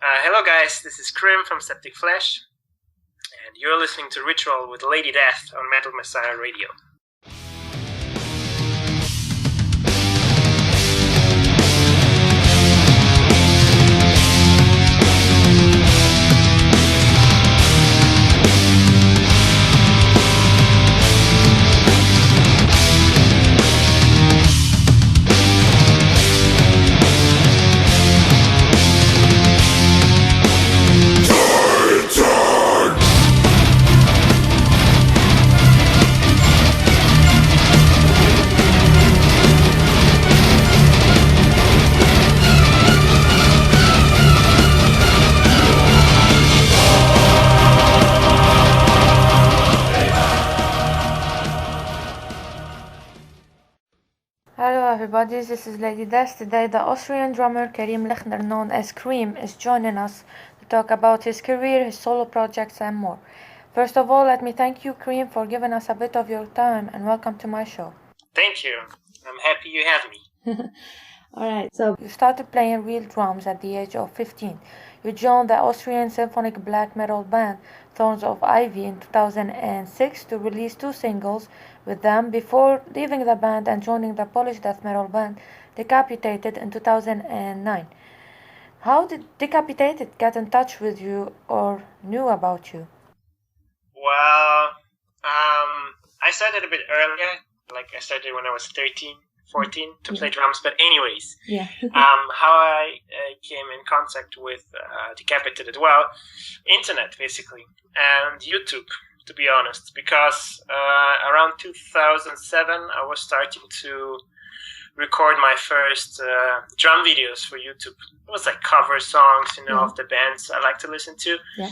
Hello guys, this is Krimh from Septic Flesh, and you're listening to Ritual with Lady Death on Metal Messiah Radio. Hello everybody, this is Lady Death. Today the Austrian drummer Karim Lechner, known as Krimh, is joining us to talk about his career, his solo projects and more. First of all, let me thank you, Krimh, for giving us a bit of your time and welcome to my show. Thank you. I'm happy you have me. Alright, so you started playing real drums at the age of 15. You joined the Austrian symphonic black metal band Thorns of Ivy in 2006 to release 2 singles with them before leaving the band and joining the Polish death metal band Decapitated in 2009. How did Decapitated get in touch with you or knew about you? Well, I started a bit earlier. I started when I was 13, 14 to play drums. But anyways, how I came in contact with Decapitated, well, internet basically, and YouTube, to be honest, because around 2007 I was starting to record my first drum videos for YouTube. It was like cover songs, of the bands I like to listen to. Yeah.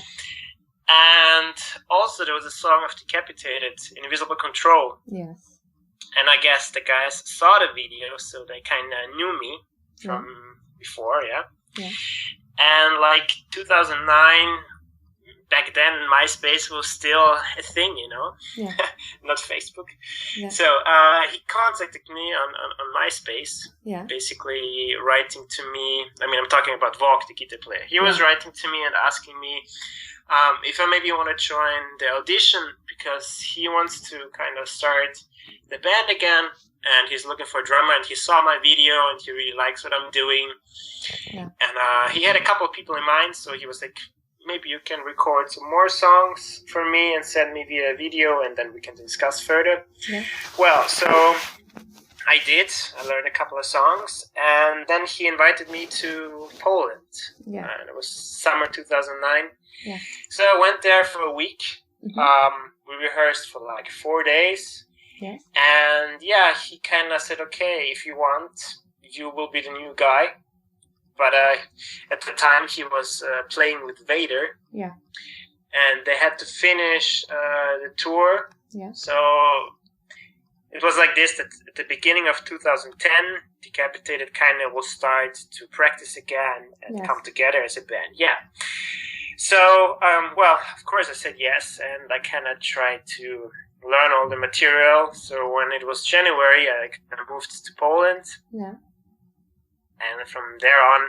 And also there was a song of Decapitated, Invisible Control. Yes. And I guess the guys saw the video, so they kind of knew me from before, yeah. And 2009, back then MySpace was still a thing, not Facebook. Yeah. So he contacted me on MySpace, basically writing to me. I mean, I'm talking about Vok, the guitar player. He was writing to me and asking me if I maybe want to join the audition, because he wants to kind of start the band again, and he's looking for a drummer, and he saw my video and he really likes what I'm doing. And he had a couple of people in mind, so he was like, maybe you can record some more songs for me and send me via video, and then we can discuss further. Well, so I did. I learned a couple of songs, and then he invited me to Poland. And it was summer 2009. So I went there for a week. We rehearsed for 4 days. And he kind of said, okay, if you want, you will be the new guy. But at the time he was playing with Vader. And they had to finish the tour. So it was like this, that at the beginning of 2010, Decapitated kind of will start to practice again and come together as a band. So, well, of course I said yes, and I kind of tried to learn all the material. So when it was January, I kind of moved to Poland. And from there on,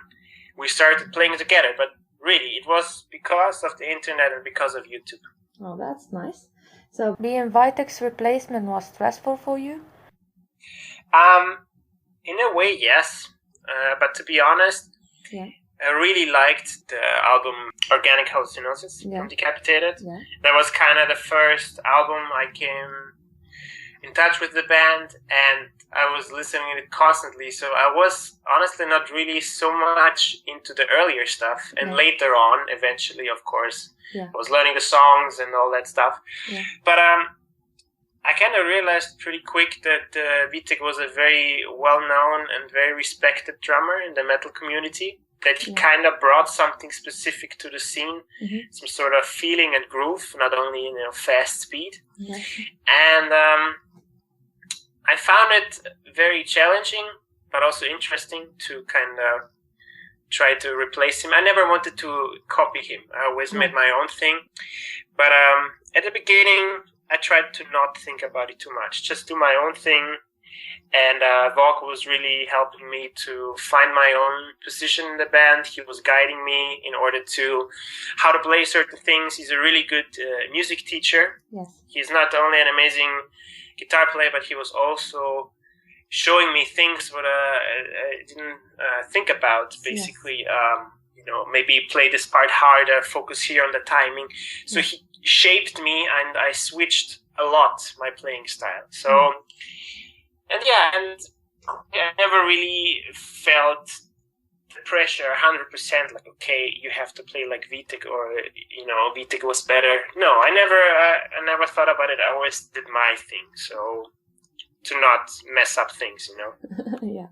we started playing together. But really, it was because of the internet and because of YouTube. Oh, that's nice. So being Vitek's replacement was stressful for you? In a way, yes. But to be honest, I really liked the album Organic Hallucinosis from Decapitated. That was kind of the first album I came in touch with the band, and I was listening to it constantly. So I was honestly not really so much into the earlier stuff. And later on, eventually, of course, I was learning the songs and all that stuff. But I kind of realized pretty quick that Vitek was a very well-known and very respected drummer in the metal community. That he kind of brought something specific to the scene, some sort of feeling and groove, not only fast speed. And I found it very challenging, but also interesting to kind of try to replace him. I never wanted to copy him. I always made my own thing. But at the beginning, I tried to not think about it too much, just do my own thing. And Vok was really helping me to find my own position in the band. He was guiding me in order to how to play certain things. He's a really good music teacher. Yes. He's not only an amazing guitar player, but he was also showing me things that I didn't think about. Basically, maybe play this part harder, focus here on the timing. So he shaped me, and I switched a lot my playing style. So. And I never really felt the pressure 100%, like, okay, you have to play like Vitek, or, Vitek was better. No, I never thought about it. I always did my thing. So to not mess up things, Yeah.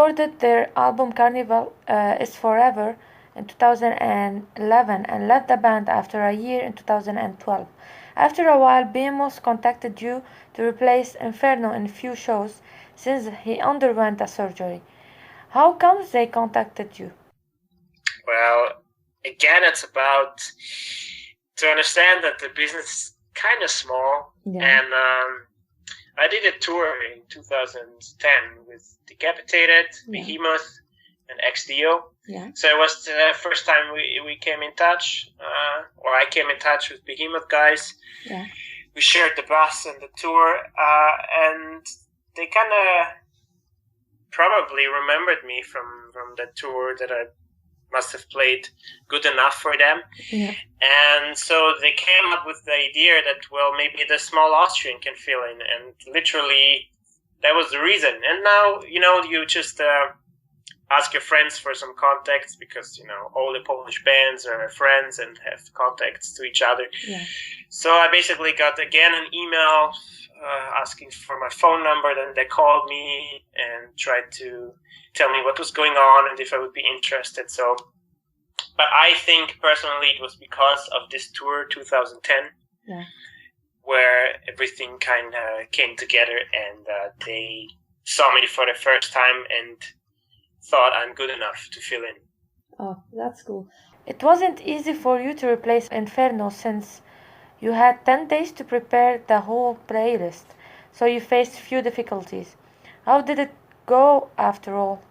recorded their album Carnival is Forever in 2011 and left the band after a year in 2012. After a while, Behemoth contacted you to replace Inferno in few shows since he underwent a surgery. How comes they contacted you? Well, again, it's about to understand that the business is kind of small, and I did a tour in 2010 with Decapitated, Behemoth, and XDO. Yeah. So it was the first time we came in touch, or I came in touch with Behemoth guys. Yeah. We shared the bus and the tour, and they kind of probably remembered me from that tour, that I must have played good enough for them. Yeah. And so they came up with the idea that, well, maybe the small Austrian can fill in, and literally that was the reason. And now, you just ask your friends for some contacts, because, all the Polish bands are friends and have contacts to each other. Yeah. So I basically got, again, an email asking for my phone number. Then they called me and tried to tell me what was going on and if I would be interested. So, but I think personally it was because of this tour 2010, where everything kind of came together, and they saw me for the first time and thought I'm good enough to fill in. Oh, that's cool. It wasn't easy for you to replace Inferno since you had 10 days to prepare the whole playlist, so you faced few difficulties. How did it go after all?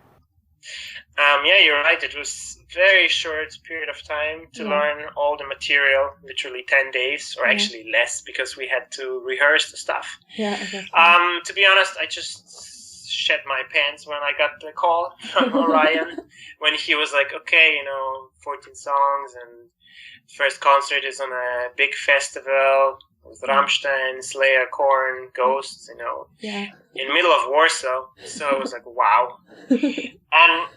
Yeah, you're right. It was a very short period of time to learn all the material, literally 10 days, or actually less, because we had to rehearse the stuff. Yeah, to be honest, I just shed my pants when I got the call from Orion, when he was like, okay, 14 songs, and first concert is on a big festival with Rammstein, Slayer, Korn, Ghosts, in the middle of Warsaw. So it was like, wow. And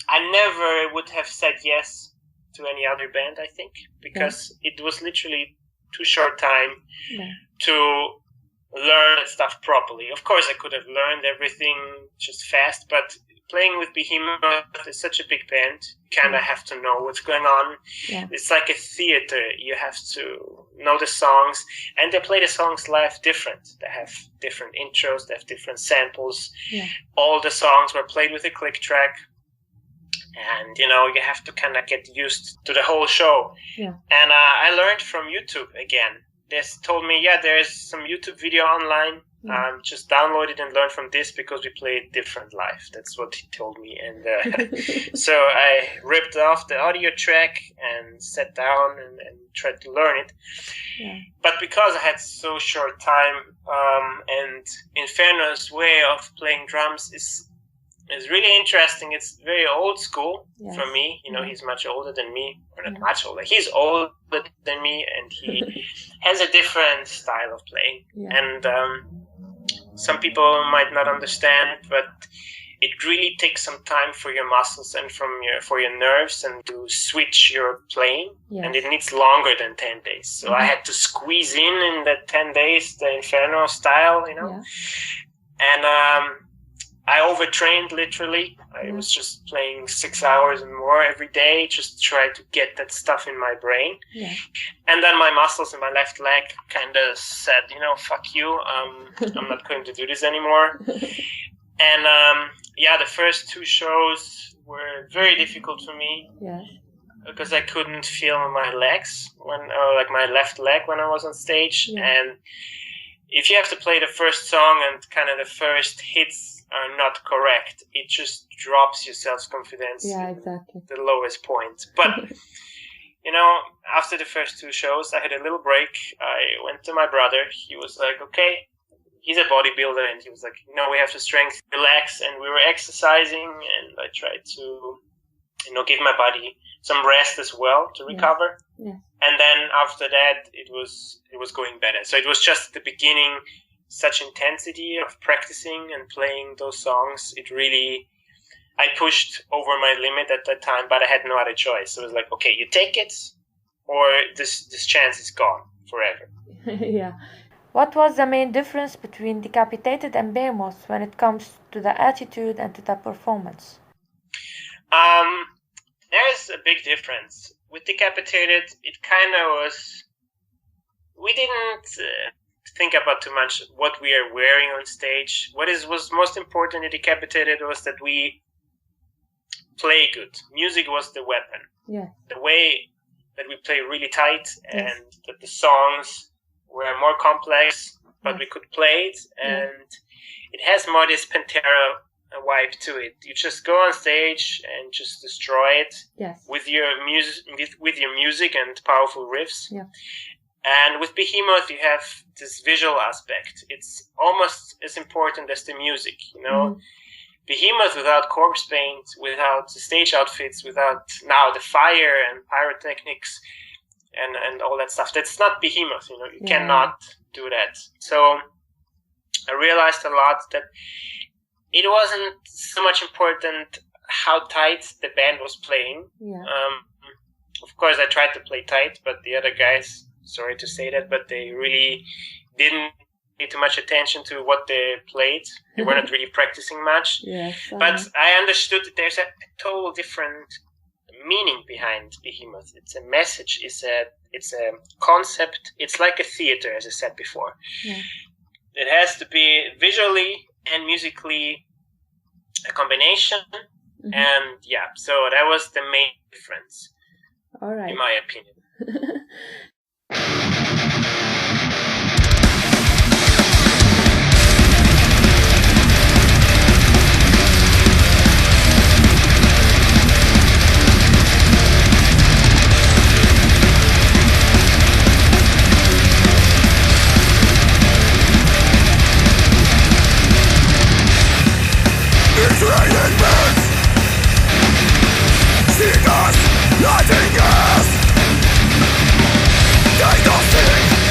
I never would have said yes to any other band, I think, because it was literally too short time to learn that stuff properly. Of course, I could have learned everything just fast, but playing with Behemoth is such a big band. You kind of have to know what's going on. Yeah. It's like a theater. You have to know the songs, and they play the songs live different. They have different intros, they have different samples. Yeah. All the songs were played with a click track, and you have to kind of get used to the whole show. Yeah. And I learned from YouTube again. They told me, there's some YouTube video online. Just download it and learn from this, because we play it different live. That's what he told me. And so I ripped off the audio track and sat down and tried to learn it. Yeah. But because I had so short time, and Inferno's way of playing drums is really interesting. It's very old school for me. He's much older than me, or not much older. He's older than me, and he has a different style of playing. Yeah. And some people might not understand, but it really takes some time for your muscles and for your nerves, and to switch your playing. Yes. And it needs longer than 10 days. So I had to squeeze in that 10 days the Inferno style, Yeah. And I overtrained, literally. I was just playing 6 hours and more every day, just to try to get that stuff in my brain. Yeah. And then my muscles in my left leg kind of said, fuck you, I'm not going to do this anymore. And the first 2 shows were very difficult for me. Yeah. Because I couldn't feel my legs, like my left leg when I was on stage. Yeah. And if you have to play the first song and kind of the first hits are not correct, it just drops your self-confidence exactly. to the lowest point. But after the first 2 shows, I had a little break. I went to my brother. He was like, okay, he's a bodybuilder, and he was like, we have to relax, and we were exercising, and I tried to give my body some rest as well to recover. Yeah. And then after that, it was going better. So it was just the beginning, such intensity of practicing and playing those songs. I pushed over my limit at that time, but I had no other choice. So it was like, okay, you take it, or this chance is gone forever. Yeah. What was the main difference between Decapitated and Behemoth when it comes to the attitude and to the performance? There's a big difference. With Decapitated, it kind of was. We didn't think about too much what we are wearing on stage. Was most important in Decapitated was that we play good. Music was the weapon. Yeah. The way that we play really tight, and that the songs were more complex, but we could play it, and it has more this Pantera vibe to it. You just go on stage and just destroy it with your music and powerful riffs. Yeah. And with Behemoth, you have this visual aspect. It's almost as important as the music, you know. Behemoth without corpse paint, without the stage outfits, without now the fire and pyrotechnics and all that stuff. That's not Behemoth, you know. You cannot do that. So I realized a lot that it wasn't so much important how tight the band was playing. Yeah. Of course, I tried to play tight, but the other guys, sorry to say that, but they really didn't pay too much attention to what they played. They were not really practicing much. But I understood that there's a total different meaning behind Behemoth. It's a message. It's a concept. It's like a theater, as I said before. It has to be visually and musically a combination. And so that was the main difference. All right. In my opinion. Nothing else. Diagnostic.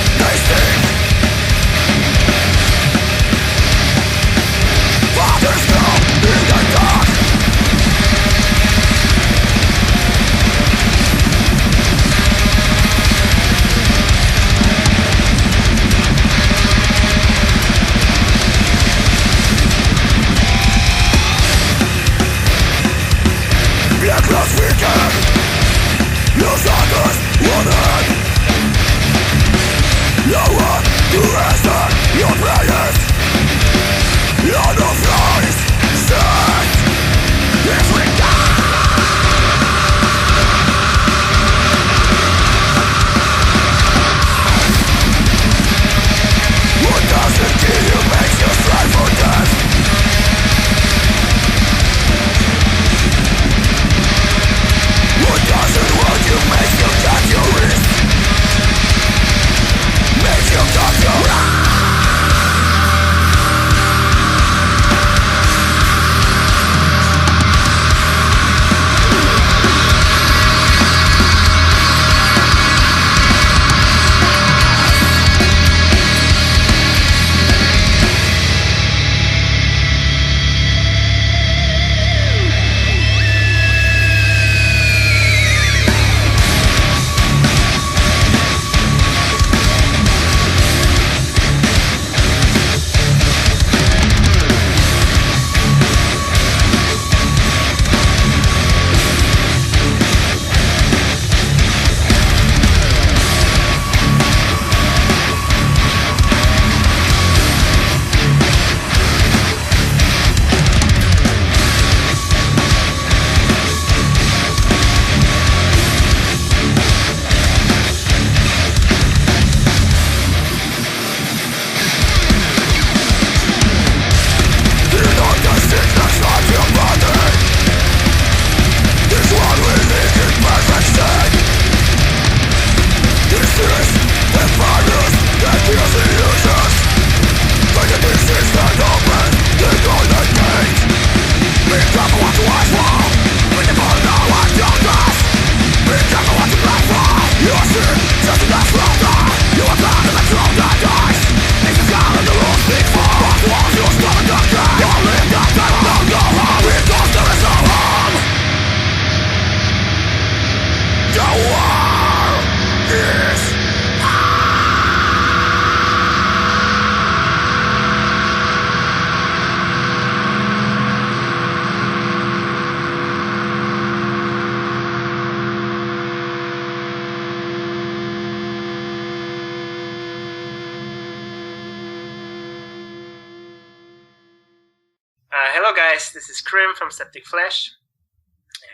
Hello guys, this is Krimh from Septic Flesh,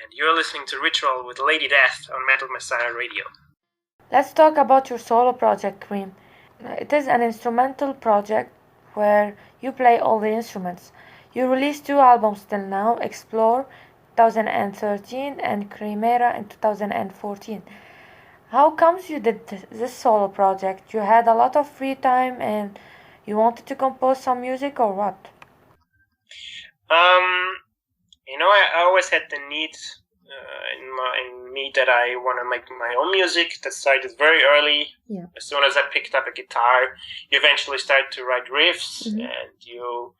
and you're listening to Ritual with Lady Death on Metal Messiah Radio. Let's talk about your solo project, Krimh. It is an instrumental project where you play all the instruments. You released 2 albums till now, Explore 2013 and Krimh in 2014. How comes you did this solo project? You had a lot of free time and you wanted to compose some music or what? I always had the need in me that I want to make my own music. That started very early. Yeah. As soon as I picked up a guitar, you eventually start to write riffs and you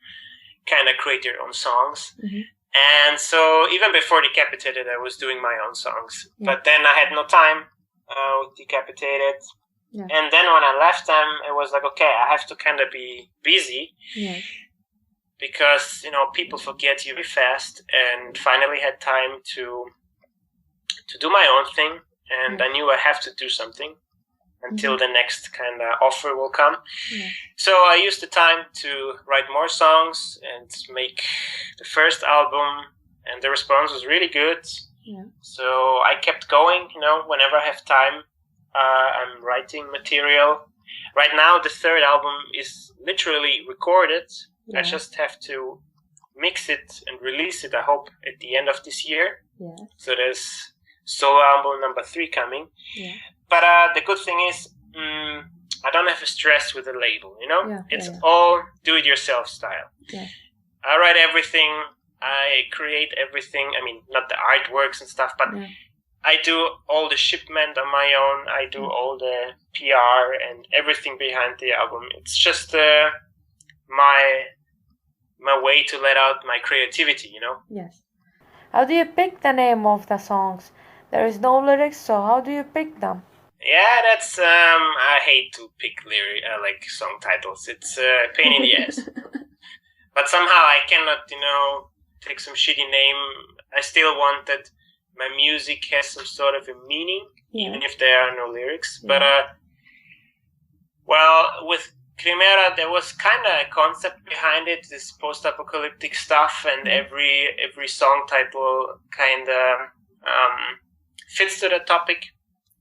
kind of create your own songs. And so even before Decapitated, I was doing my own songs. Yeah. But then I had no time with Decapitated. Yeah. And then when I left them, it was like, okay, I have to kind of be busy. Yeah. Because, people forget you very fast, and finally had time to do my own thing. And I knew I have to do something until the next kind of offer will come. Yeah. So I used the time to write more songs and make the first album, and the response was really good. Yeah. So I kept going, whenever I have time, I'm writing material. Right now, the third album is literally recorded. Yeah. I just have to mix it and release it, I hope, at the end of this year. Yeah. So there's solo album number 3 coming. Yeah. But the good thing is, I don't have a stress with the label, Yeah, it's all do-it-yourself style. Yeah. I write everything, I create everything. I mean, not the artworks and stuff, but I do all the shipment on my own. I do all the PR and everything behind the album. It's just my way to let out my creativity, Yes. How do you pick the name of the songs? There is no lyrics, so how do you pick them? Yeah, that's I hate to pick song titles. It's a pain in the ass. But somehow I cannot, take some shitty name. I still want that my music has some sort of a meaning, even if there are no lyrics. Yeah. But with Krimh, there was kind of a concept behind it, this post-apocalyptic stuff, and every song title kind of fits to the topic.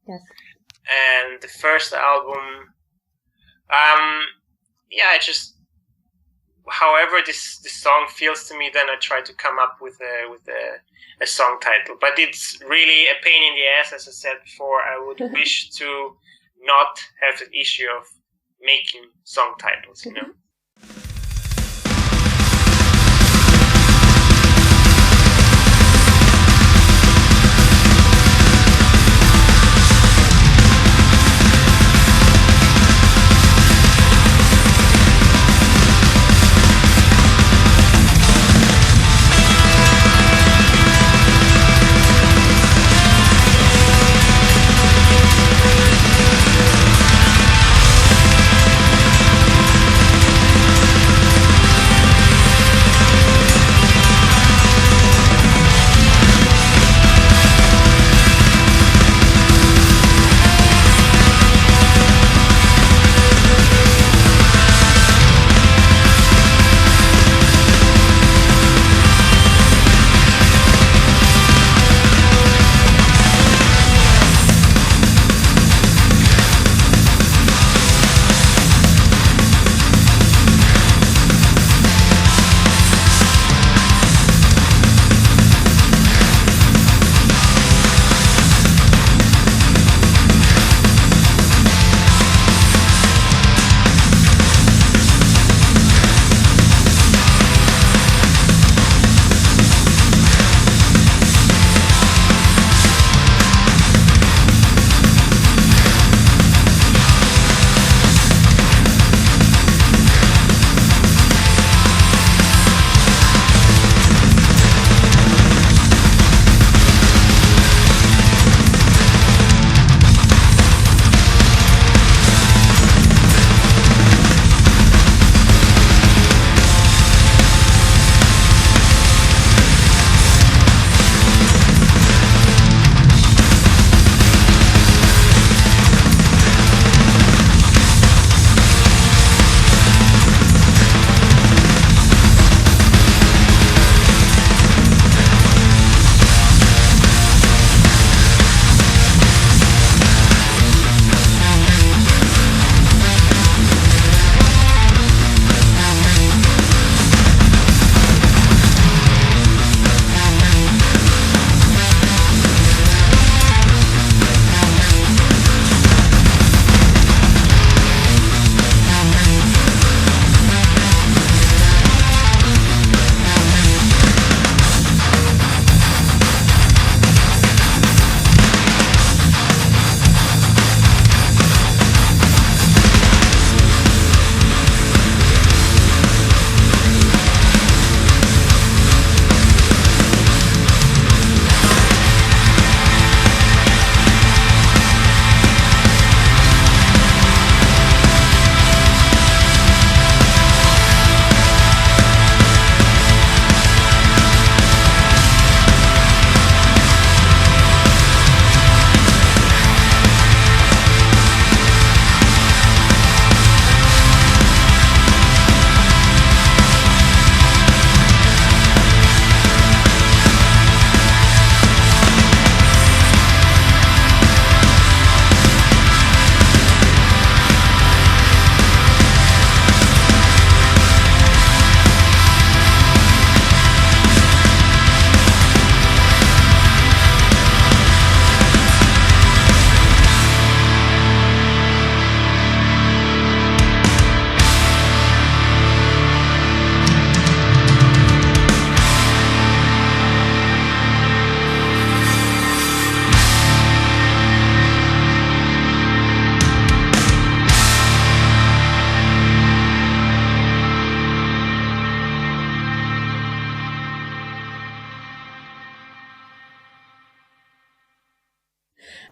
Yes. And the first album, I just, however this song feels to me, then I try to come up with a song title. But it's really a pain in the ass, as I said before. I would wish to not have the issue of making song titles,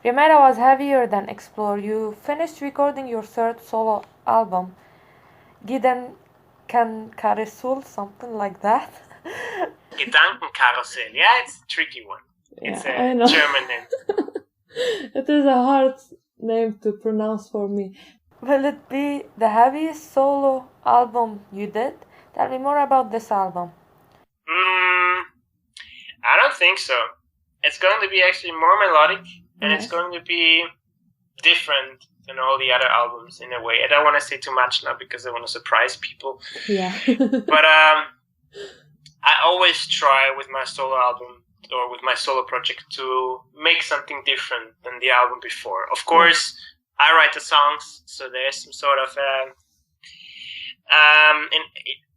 Primera was heavier than Explore. You finished recording your third solo album, Giden Kan Karesul, something like that. Gedankenkarussell. Yeah, it's a tricky one. It's a German name. It is a hard name to pronounce for me. Will it be the heaviest solo album you did? Tell me more about this album. I don't think so. It's going to be actually more melodic, and it's going to be different than all the other albums in a way. I don't want to say too much now because I want to surprise people. Yeah. But I always try with my solo album or with my solo project to make something different than the album before. Of course, I write the songs, so there's some sort of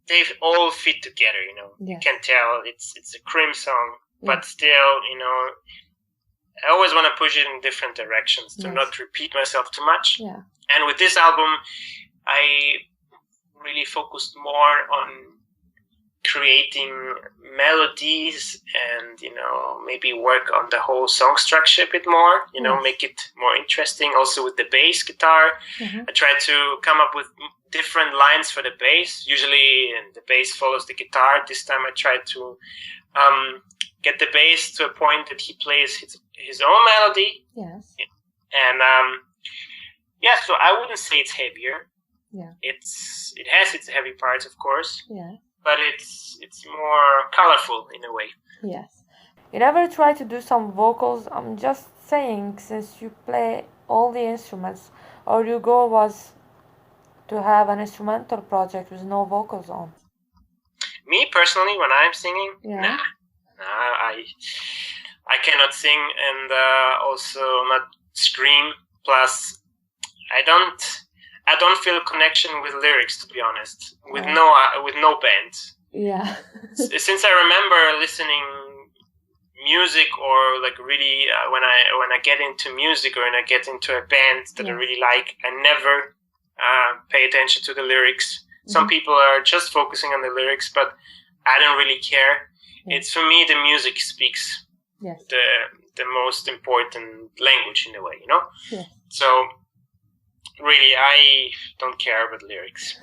they all fit together, you know. You can tell it's a Krimh song, but still, you know, I always want to push it in different directions to not repeat myself too much. Yeah. And with this album, I really focused more on creating melodies and, you know, maybe work on the whole song structure a bit more, you know, make it more interesting. Also with the bass guitar, I try to come up with different lines for the bass. Usually the bass follows the guitar. This time I tried to get the bass to a point that he plays his own melody. Yes. And so I wouldn't say it's heavier. Yeah. It has its heavy parts, of course. Yeah. But it's more colorful in a way. Yes. You never try to do some vocals? I'm just saying, since you play all the instruments, or your goal was to have an instrumental project with no vocals on? Me personally, when I'm singing, I cannot sing and also not scream. Plus, I don't feel connection with lyrics, to be honest. With no band. Yeah. Since I remember listening music, or like really when I get into music or when I get into a band that I really like, I never pay attention to the lyrics. Some people are just focusing on the lyrics, but I don't really care. It's for me, the music speaks the most important language in a way, you know? Yeah. So really, I don't care about lyrics.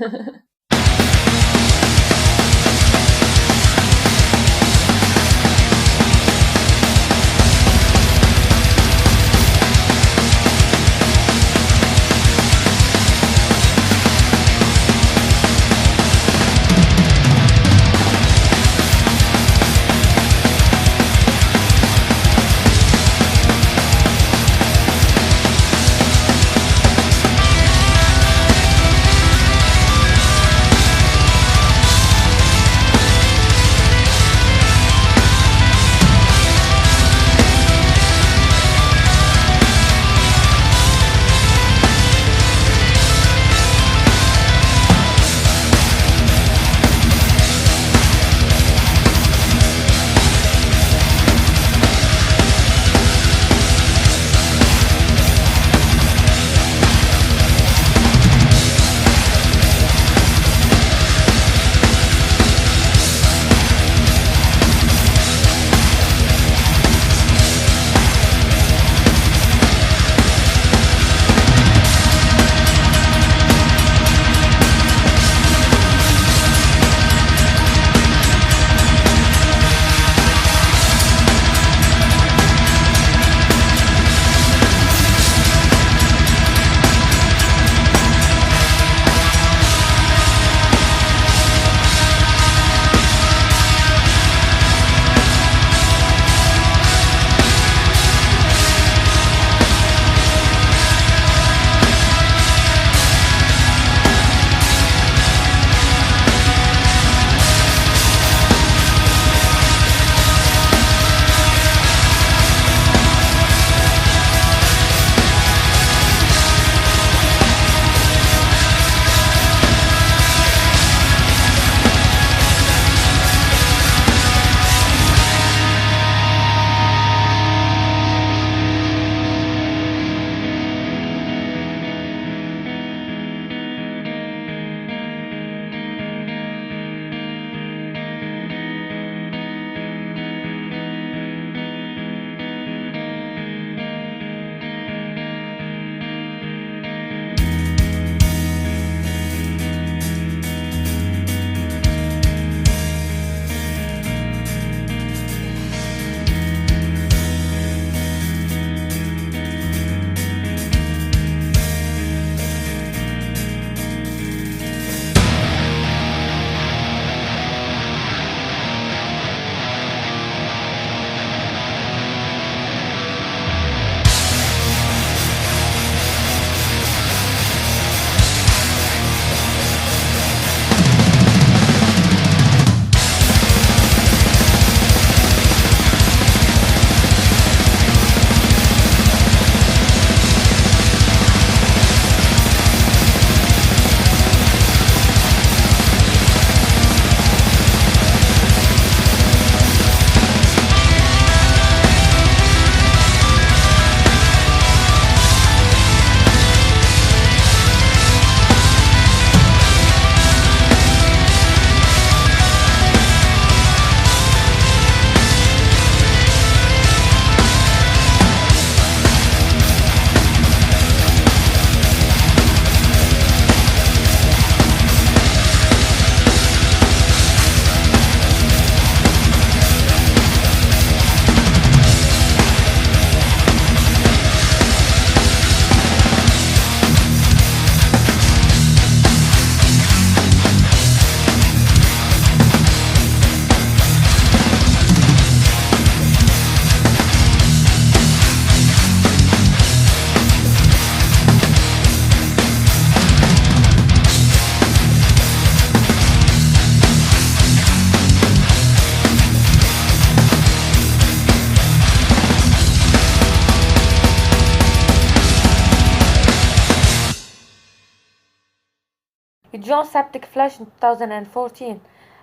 You joined Septic Flesh in 2014.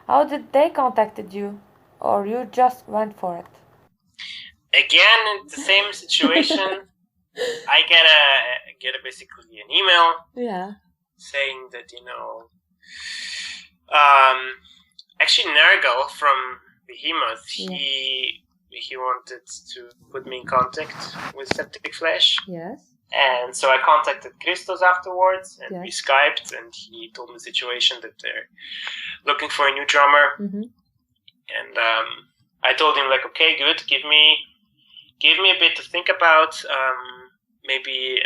How did they contacted you? Or you just went for it? Again, it's the same situation. I get basically an email saying that, actually Nergal from Behemoth, he wanted to put me in contact with Septic Flesh. Yes. And so I contacted Christos afterwards, and we Skyped, and he told me the situation that they're looking for a new drummer. Mm-hmm. And I told him, like, okay, good, give me a bit to think about. Maybe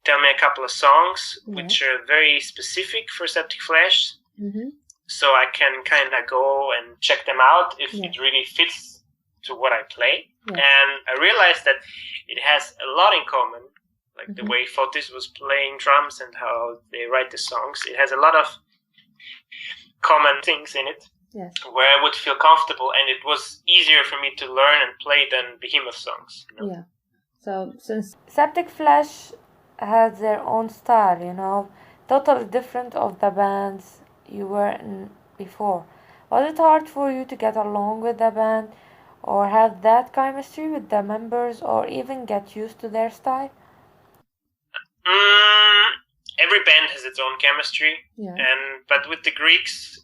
tell me a couple of songs which are very specific for Septic Flesh, so I can kind of go and check them out if it really fits to what I play. And I realized that it has a lot in common, like the way Fotis was playing drums and how they write the songs. It has a lot of common things in it where I would feel comfortable, and it was easier for me to learn and play than Behemoth songs. Yeah. So since Septic Flesh has their own style, totally different of the bands you were in before, was it hard for you to get along with the band, or have that chemistry with the members, or even get used to their style? Every band has its own chemistry, but with the Greeks,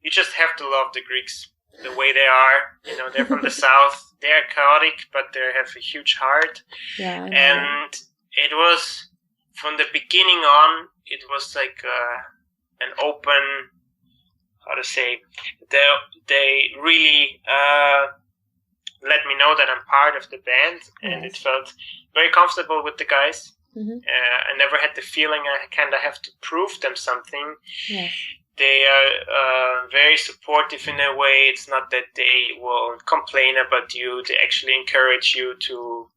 you just have to love the Greeks the way they are. They're from the south. They're chaotic, but they have a huge heart. Yeah, and it was, from the beginning on, it was like an open, how to say, they really let me know that I'm part of the band, and it felt very comfortable with the guys. I never had the feeling I kind of have to prove them something. They are very supportive in a way. It's not that they will complain about you. They actually encourage you to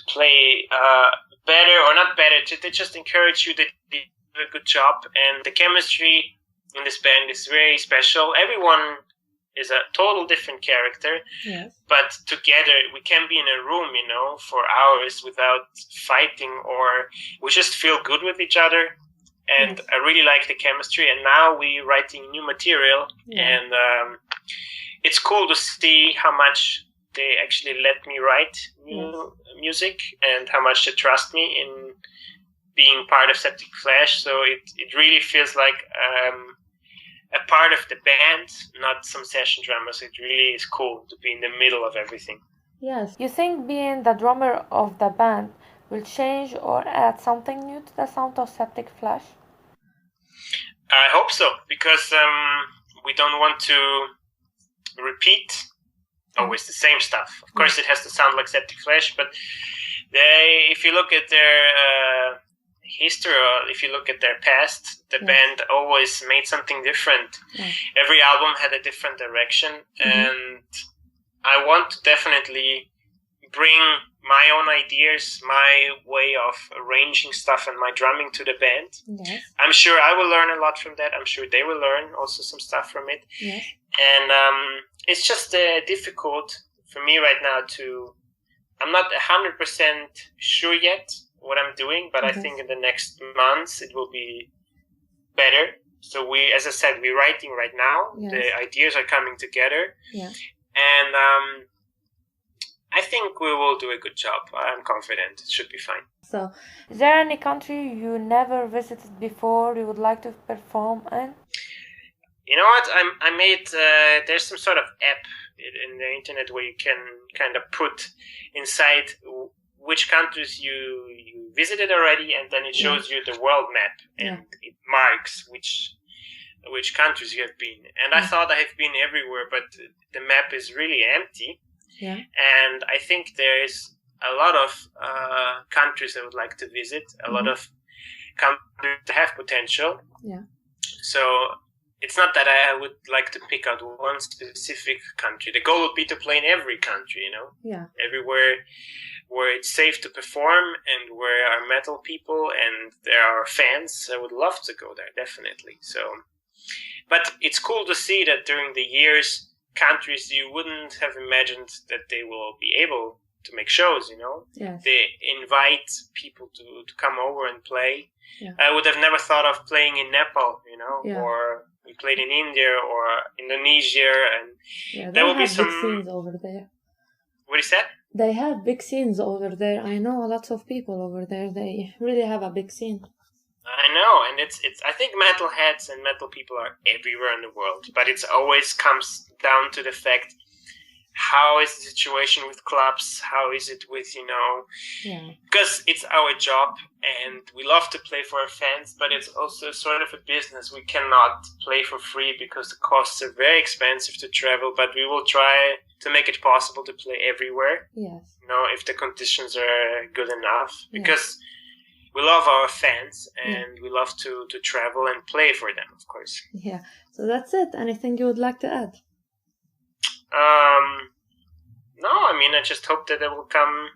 play better or not better. They just encourage you that you do a good job. And the chemistry in this band is very special. Everyone is a total different character. But together we can be in a room, for hours without fighting, or we just feel good with each other. And I really like the chemistry, and now we're writing new material, and it's cool to see how much they actually let me write new music, and how much they trust me in being part of Septic Flesh. So it really feels like a part of the band, not some session drummer. So it really is cool to be in the middle of everything. Yes. You think being the drummer of the band will change or add something new to the sound of Septic Flesh? I hope so, because we don't want to repeat always the same stuff. Of course, it has to sound like Septic Flesh, but if you look at their history, or if you look at their past, the band always made something different. Every album had a different direction, and I want to definitely bring my own ideas, my way of arranging stuff and my drumming to the band. I'm sure I will learn a lot from that. I'm sure they will learn also some stuff from it. And it's just difficult for me right now I'm not 100% sure yet what I'm doing, but I think in the next months it will be better. So as I said, we're writing right now. The ideas are coming together. And I think we will do a good job. I'm confident it should be fine. So, is there any country you never visited before you would like to perform in? You know what? I made there's some sort of app in the internet where you can kind of put inside which countries you visited already, and then it shows you the world map, and it marks which countries you have been. And I thought I have been everywhere, but the map is really empty. And I think there is a lot of countries I would like to visit, a lot of countries that have potential. So it's not that I would like to pick out one specific country. The goal would be to play in every country, everywhere where it's safe to perform and where are metal people and there are fans. I would love to go there, definitely. So, but it's cool to see that during the years, countries you wouldn't have imagined that they will be able make shows, you know. Yes. They invite people to come over and play. Yeah. I would have never thought of playing in Nepal, you know, Yeah. or we played in India or Indonesia, and Yeah, there will be have some big scenes over there. What is that? They have big scenes over there. I know lots of people over there. They really have a big scene. I know, and it's. I think metalheads and metal people are everywhere in the world, but it always comes down to the fact: how is the situation with clubs? How is it with, you know? Yeah. Because it's our job, and we love to play for our fans, but it's also sort of a business. We cannot play for free because the costs are very expensive to travel. But we will try to make it possible to play everywhere. Yes. You know, if the conditions are good enough, because we love our fans and we love to travel and play for them, of course. Yeah. So that's it. Anything you would like to add? No, I mean, I just hope that they will come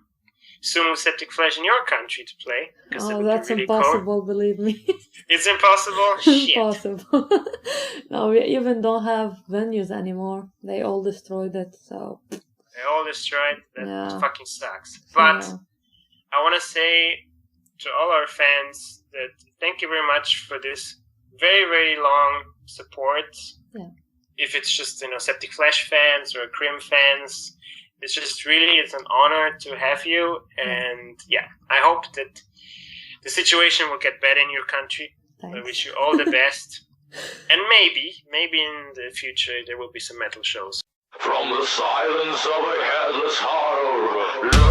soon with Septic Flesh in your country to play. Oh, that's really impossible, cool. Believe me. It's impossible? Shit. Impossible. No, we even don't have venues anymore. They all destroyed it, so... They all destroyed? That fucking sucks. But I want to say to all our fans that thank you very much for this very, very long support. Yeah. If it's just, you know, Septic Flesh fans or Krimh fans, it's just really, it's an honor to have you. And I hope that the situation will get better in your country. Thanks. I wish you all the best. And maybe in the future there will be some metal shows. From the silence of a headless horror,